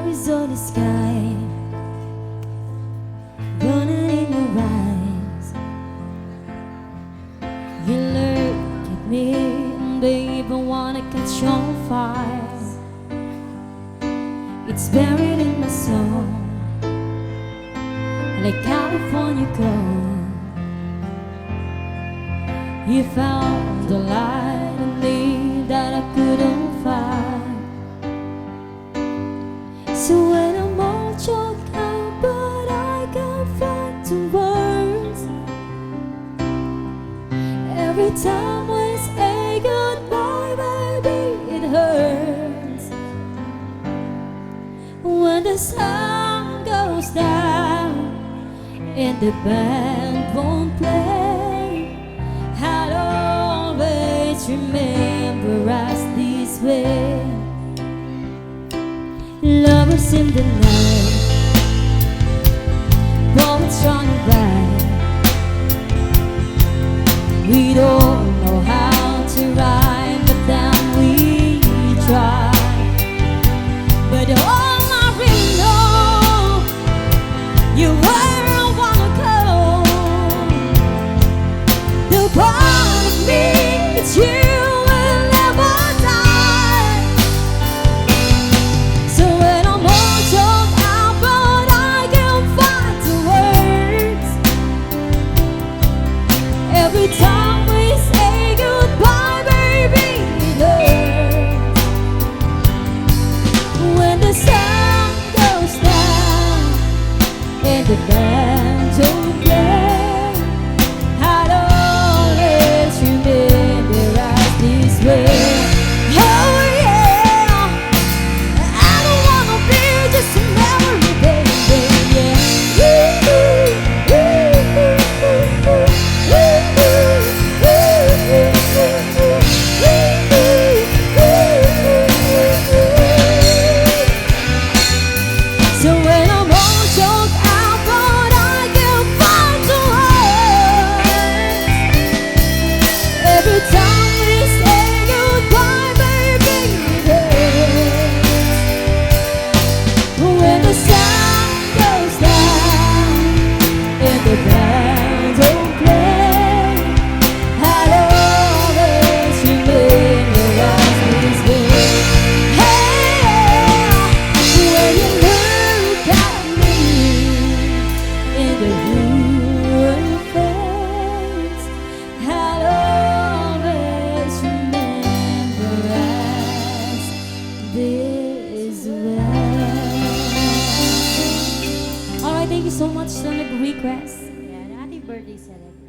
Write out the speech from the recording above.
Arizona sky burning in your eyes. You look at me and babe, I wanna catch on fire. It's buried in my soul, like California gold. You found the light in me that I couldn't find. So when I'm all choked out, but I can't find the words. Every time we say goodbye, baby, it hurts. When the sun goes down and the band won't play, I'll always remember us this way. Lovers in the night, poets trying to write. We don't know how to rhyme, but then we try. But all I really know, you where I wanna go. The part of me, it's you. Every time we say goodbye, baby, it hurts. When the sun goes down and the band don't play, I'll always remember us this way. Oh yeah, I don't wanna be just a memory, baby, yeah. Thank you so much sa nag-request. Yeah, happy birthday, Celeb.